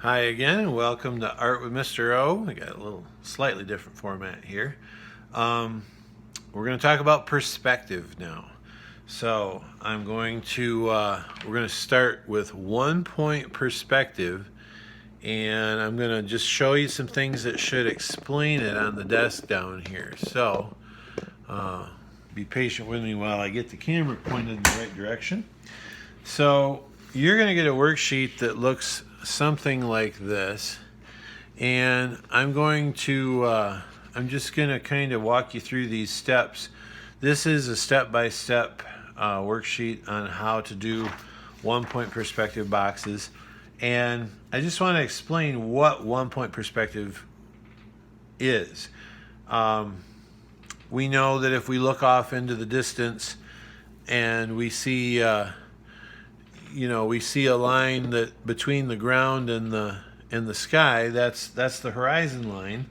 Hi again, and welcome to Art with Mr. O. I got a little slightly different format here. We're going to talk about perspective now. So I'm going to we're going to start with 1-point perspective, and I'm going to just show you some things that should explain it on the desk down here. So be patient with me while I get the camera pointed in the right direction. So you're going to get a worksheet that looks something like this, and I'm just going to kind of walk you through these steps. This is a step-by-step worksheet on how to do 1-point perspective boxes, and I just want to explain what 1-point perspective is. We know that if we look off into the distance and we see we see a line that between the ground and the sky, that's the horizon line,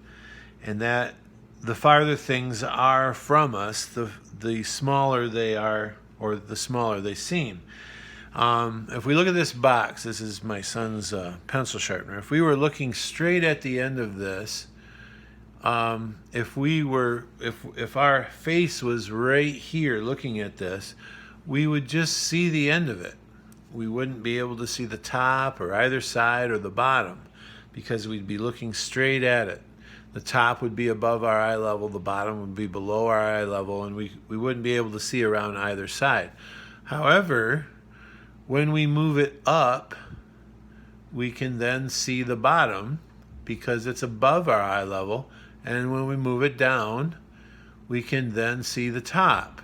and that the farther things are from us, the smaller they are, or the smaller they seem. If we look at this box, this is my son's pencil sharpener. If we were looking straight at the end of this, if our face was right here looking at this, we would just see the end of it. We wouldn't be able to see the top or either side or the bottom because we'd be looking straight at it. The top would be above our eye level, the bottom would be below our eye level, and we wouldn't be able to see around either side. However, when we move it up, we can then see the bottom because it's above our eye level, and when we move it down, we can then see the top.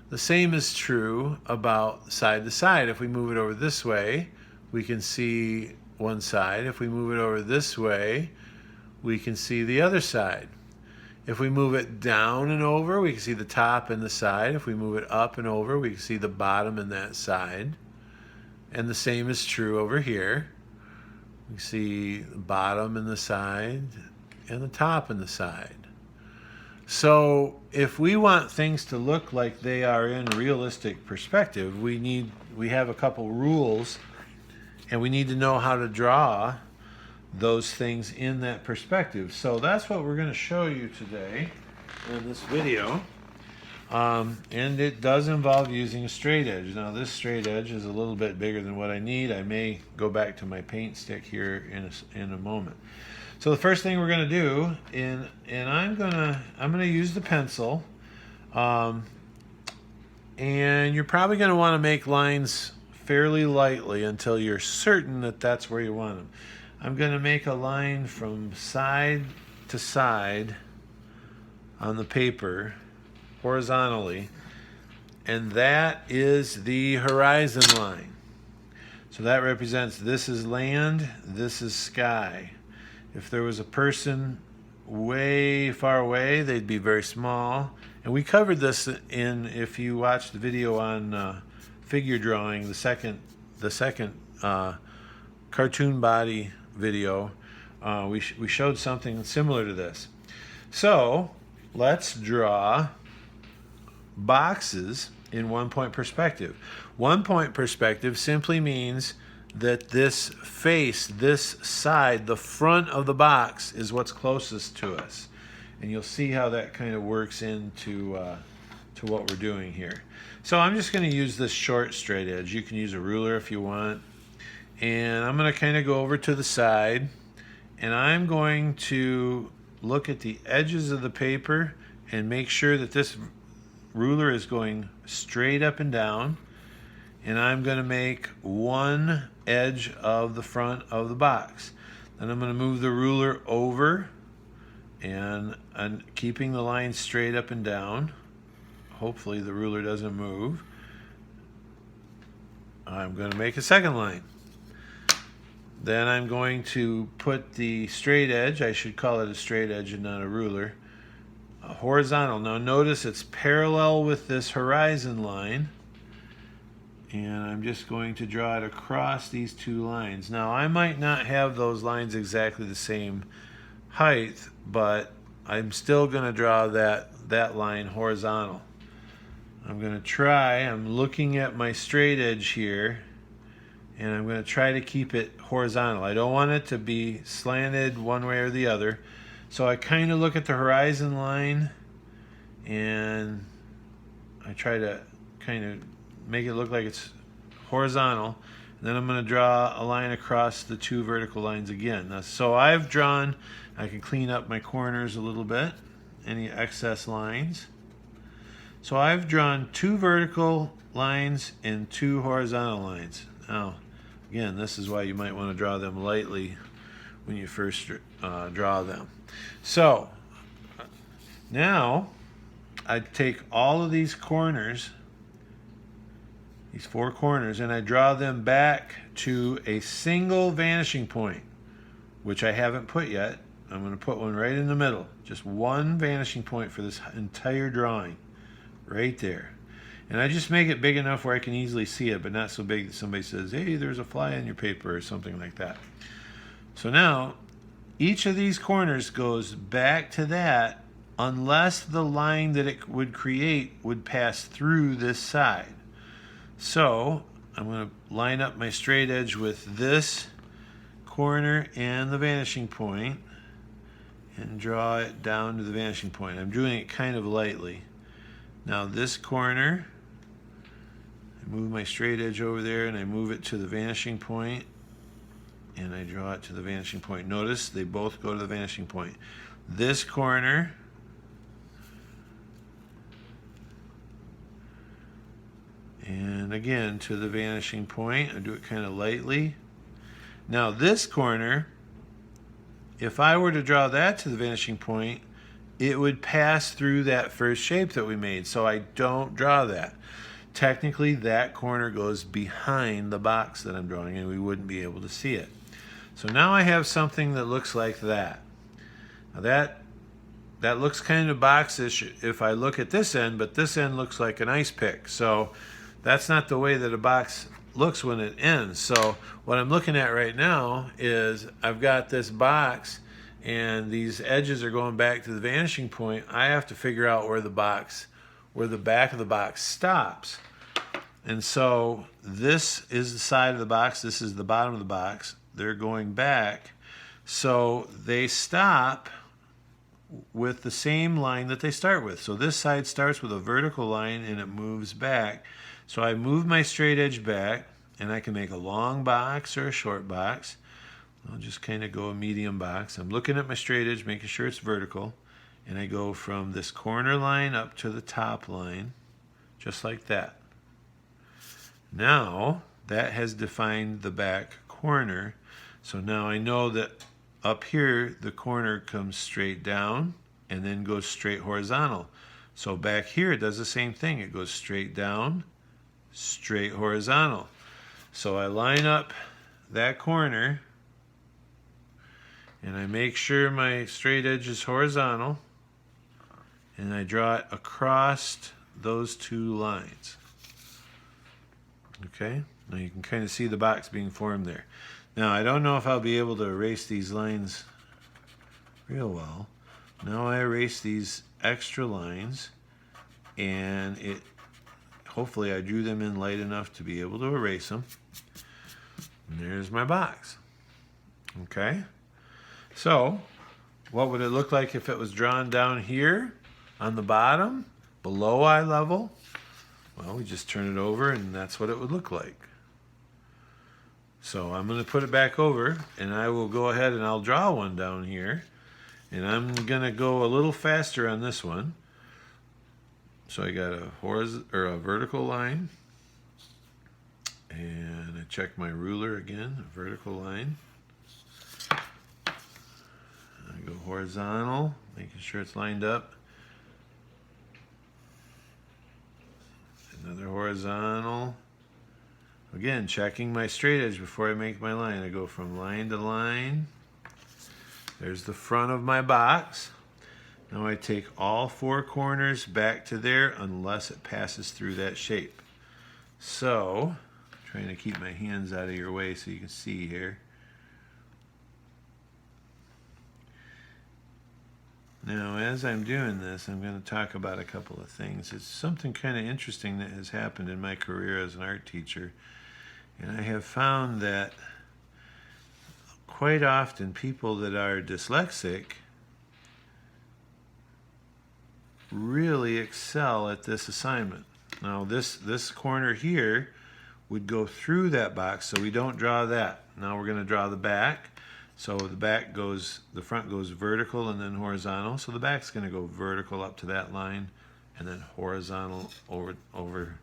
The same is true about side to side. If we move it over this way, we can see one side. If we move it over this way, we can see the other side. If we move it down and over, we can see the top and the side. If we move it up and over, we can see the bottom and that side. And the same is true over here. We see the bottom and the side and the top and the side. So if we want things to look like they are in realistic perspective, we have a couple rules, and we need to know how to draw those things in that perspective. So that's what we're going to show you today in this video. And it does involve using a straight edge. Now this straight edge is a little bit bigger than what I need. I may go back to my paint stick here in a moment. So the first thing we're going to do, and I'm gonna use the pencil, and you're probably going to want to make lines fairly lightly until you're certain that that's where you want them. I'm going to make a line from side to side on the paper horizontally, and that is the horizon line. So that represents this is land, this is sky. If there was a person way far away, they'd be very small. And we covered this if you watched the video on figure drawing, the second cartoon body video, we showed something similar to this. So let's draw boxes in 1-point perspective. 1-point perspective simply means that this face, this side, the front of the box is what's closest to us. And you'll see how that kind of works into to what we're doing here. So I'm just going to use this short straight edge. You can use a ruler if you want. And I'm going to kind of go over to the side, and I'm going to look at the edges of the paper and make sure that this ruler is going straight up and down. And I'm going to make one edge of the front of the box. Then I'm going to move the ruler over and keeping the line straight up and down. Hopefully the ruler doesn't move. I'm going to make a second line. Then I'm going to put the straight edge, I should call it a straight edge and not a ruler, horizontal. Now notice it's parallel with this horizon line. And I'm just going to draw it across these two lines. Now I might not have those lines exactly the same height, but I'm still going to draw that line horizontal. I'm looking at my straight edge here, and I'm going to try to keep it horizontal. I don't want it to be slanted one way or the other. So I kind of look at the horizon line and I try to kind of make it look like it's horizontal. And then I'm going to draw a line across the two vertical lines again. Now, so I've drawn, I can clean up my corners a little bit, any excess lines. So I've drawn two vertical lines and two horizontal lines. Now, again, this is why you might want to draw them lightly when you first draw them. So now I take all of these corners, these four corners, and I draw them back to a single vanishing point, which I haven't put yet. I'm going to put one right in the middle, just one vanishing point for this entire drawing, right there. And I just make it big enough where I can easily see it, but not so big that somebody says, hey, there's a fly on your paper or something like that. So now, each of these corners goes back to that unless the line that it would create would pass through this side. So I'm going to line up my straight edge with this corner and the vanishing point and draw it down to the vanishing point. I'm doing it kind of lightly. Now this corner, I move my straight edge over there and I move it to the vanishing point and I draw it to the vanishing point. Notice they both go to the vanishing point. This corner, and again to the vanishing point. I do it kind of lightly. Now this corner, if I were to draw that to the vanishing point, it would pass through that first shape that we made, so I don't draw that. Technically, that corner goes behind the box that I'm drawing, and we wouldn't be able to see it. So now I have something that looks like that. Now that looks kind of boxish if I look at this end, but this end looks like an ice pick. So that's not the way that a box looks when it ends. So what I'm looking at right now is I've got this box and these edges are going back to the vanishing point. I have to figure out where the back of the box stops. And so this is the side of the box, this is the bottom of the box. They're going back. So they stop with the same line that they start with. So this side starts with a vertical line and it moves back. So I move my straight edge back and I can make a long box or a short box. I'll just kind of go a medium box. I'm looking at my straight edge, making sure it's vertical. And I go from this corner line up to the top line, just like that. Now, that has defined the back corner. So now I know that up here, the corner comes straight down and then goes straight horizontal. So back here, it does the same thing. It goes straight down, straight horizontal. So I line up that corner and I make sure my straight edge is horizontal and I draw it across those two lines. Okay, now you can kind of see the box being formed there. Now I don't know if I'll be able to erase these lines real well. Now I erase these extra lines and hopefully I drew them in light enough to be able to erase them. And there's my box. Okay, so what would it look like if it was drawn down here on the bottom, below eye level? Well, we just turn it over and that's what it would look like. So I'm going to put it back over and I will go ahead and I'll draw one down here. And I'm going to go a little faster on this one. So I got a vertical line. And I check my ruler again, a vertical line. I go horizontal, making sure it's lined up. Another horizontal. Again, checking my straight edge before I make my line. I go from line to line. There's the front of my box. Now I take all four corners back to there unless it passes through that shape. So, trying to keep my hands out of your way so you can see here. Now, as I'm doing this, I'm going to talk about a couple of things. It's something kind of interesting that has happened in my career as an art teacher. And I have found that quite often people that are dyslexic really excel at this assignment. Now this corner here would go through that box, so we don't draw that. Now we're going to draw the back. So the front goes vertical and then horizontal. So the back's going to go vertical up to that line and then horizontal over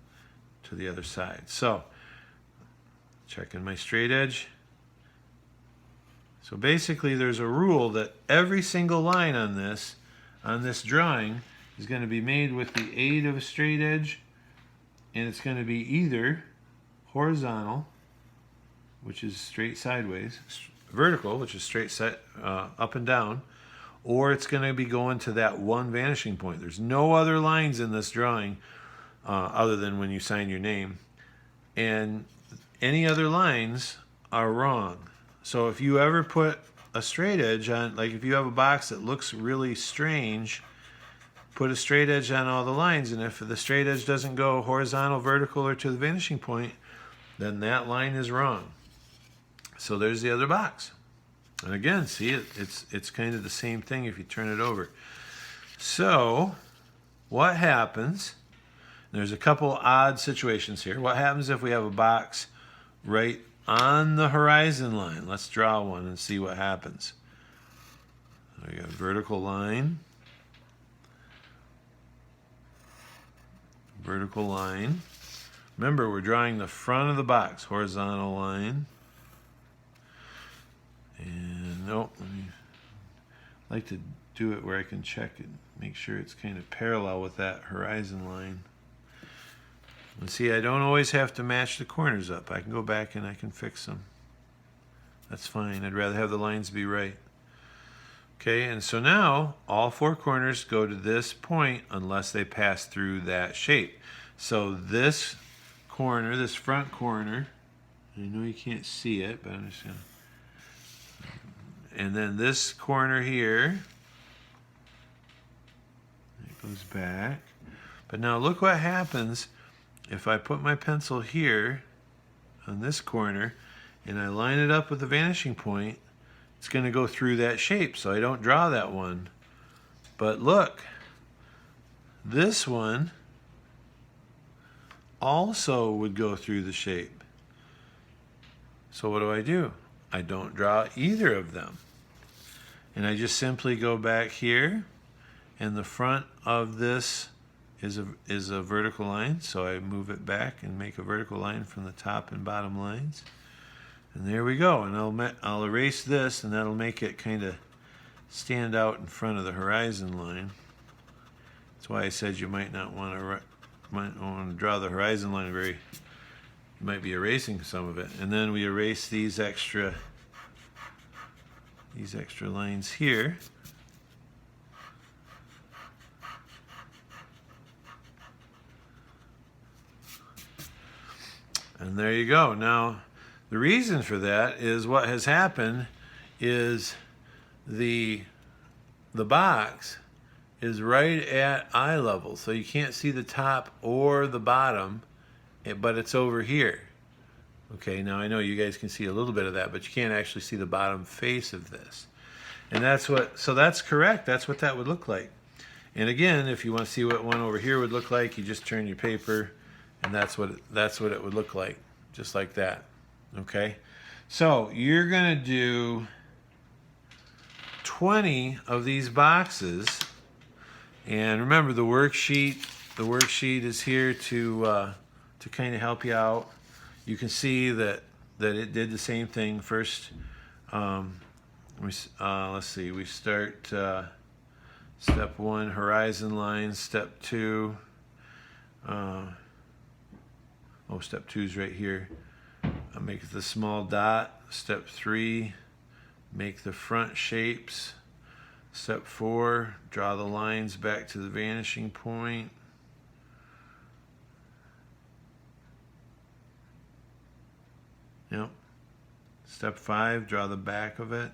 to the other side. So checking my straight edge. So basically there's a rule that every single line on this drawing is going to be made with the aid of a straight edge, and it's going to be either horizontal, which is straight sideways, vertical, which is straight up and down, or it's going to be going to that one vanishing point. There's no other lines in this drawing other than when you sign your name, and any other lines are wrong. So if you ever put a straight edge on, like if you have a box that looks really strange, put a straight edge on all the lines, and if the straight edge doesn't go horizontal, vertical, or to the vanishing point, then that line is wrong. So there's the other box. And again, see, it's kind of the same thing if you turn it over. So what happens, there's a couple odd situations here. What happens if we have a box right on the horizon line? Let's draw one and see what happens. We got a vertical line. Vertical line. Remember, we're drawing the front of the box. Horizontal line. And nope, I like to do it where I can check it, make sure it's kind of parallel with that horizon line. And see, I don't always have to match the corners up. I can go back and I can fix them. That's fine. I'd rather have the lines be right. Okay, and so now all four corners go to this point unless they pass through that shape. So this corner, this front corner, I know you can't see it, but I'm just going to, and then this corner here, it goes back. But now look what happens if I put my pencil here on this corner and I line it up with the vanishing point. It's going to go through that shape, so I don't draw that one. But look, this one also would go through the shape. So what do? I don't draw either of them. And I just simply go back here, and the front of this is a vertical line, so I move it back and make a vertical line from the top and bottom lines. And there we go, and I'll erase this, and that'll make it kind of stand out in front of the horizon line. That's why I said you might not want to draw the horizon line you might be erasing some of it. And then we erase these extra lines here. And there you go. Now, the reason for that is what has happened is the box is right at eye level, so you can't see the top or the bottom, but it's over here. Okay, now I know you guys can see a little bit of that, but you can't actually see the bottom face of this. And so that's correct. That's what that would look like. And again, if you want to see what one over here would look like, you just turn your paper, and that's what it would look like, just like that. Okay, so you're going to do 20 of these boxes, and remember the worksheet is here to kind of help you out. You can see that it did the same thing. First, let's see, we start step 1, horizon lines. Step 2, step 2 is right here. Make the small dot. Step 3, make the front shapes. Step 4, draw the lines back to the vanishing point. Yep. Step 5, draw the back of it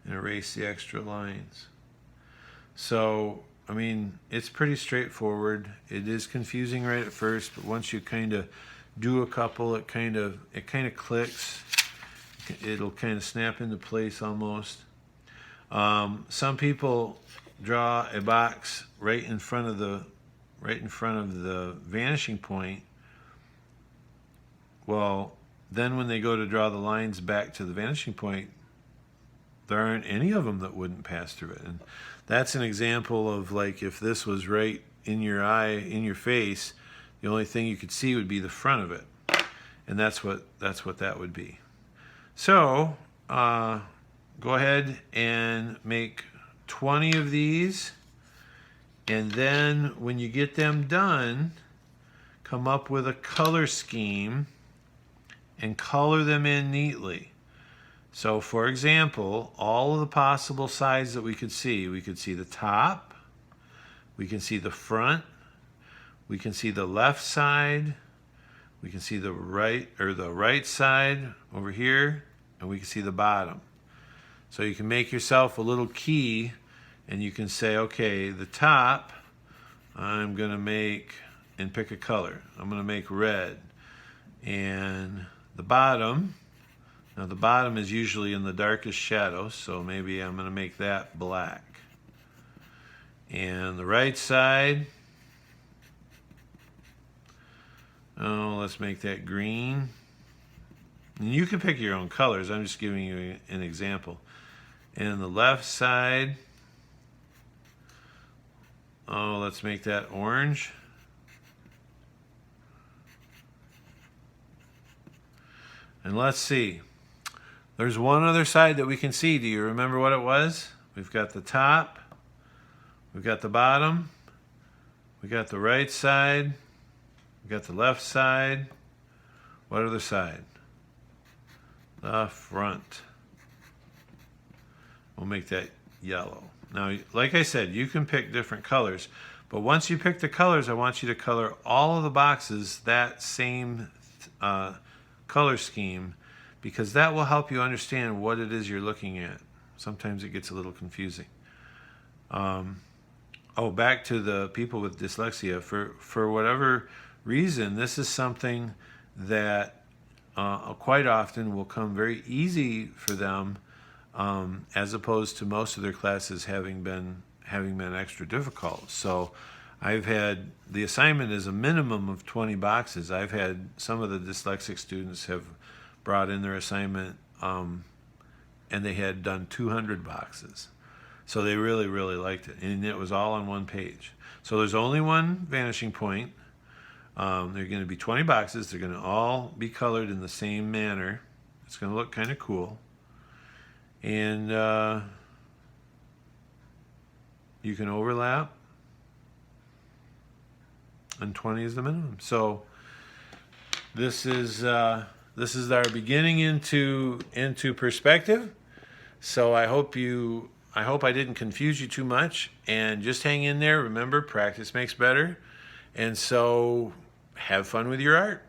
and erase the extra lines. So, I mean, it's pretty straightforward. It is confusing right at first, but once you kind of do a couple, it kind of clicks. It'll kind of snap into place almost. Some people draw a box right in front of the vanishing point. Well, then when they go to draw the lines back to the vanishing point, there aren't any of them that wouldn't pass through it. And that's an example of, like, if this was right in your eye, in your face, the only thing you could see would be the front of it. And that's what that would be. So go ahead and make 20 of these, and then when you get them done, come up with a color scheme and color them in neatly. So for example, all of the possible sides that we could see the top, we can see the front, we can see the left side, we can see the right side over here, and we can see the bottom. So you can make yourself a little key, and you can say, okay, the top, I'm going to make, and pick a color. I'm going to make red. And the bottom, now the bottom is usually in the darkest shadow, so maybe I'm going to make that black. And the right side, oh, let's make that green. And you can pick your own colors. I'm just giving you an example. And the left side, oh, let's make that orange. And let's see. There's one other side that we can see. Do you remember what it was? We've got the top. We've got the bottom. We got the right side. We got the left side. What other side? The front. We'll make that yellow. Now, like I said, you can pick different colors, but once you pick the colors, I want you to color all of the boxes that same color scheme, because that will help you understand what it is you're looking at. Sometimes it gets a little confusing. Oh, back to the people with dyslexia. For whatever reason, this is something that quite often will come very easy for them, as opposed to most of their classes having been extra difficult. So I've had, the assignment is a minimum of 20 boxes. I've had some of the dyslexic students have brought in their assignment and they had done 200 boxes. So they really, really liked it. And it was all on one page. So there's only one vanishing point. There are going to be 20 boxes. They're going to all be colored in the same manner. It's going to look kind of cool. And you can overlap. And 20 is the minimum. So this is our beginning into perspective. So I hope I didn't confuse you too much, and just hang in there. Remember, practice makes better. And so have fun with your art.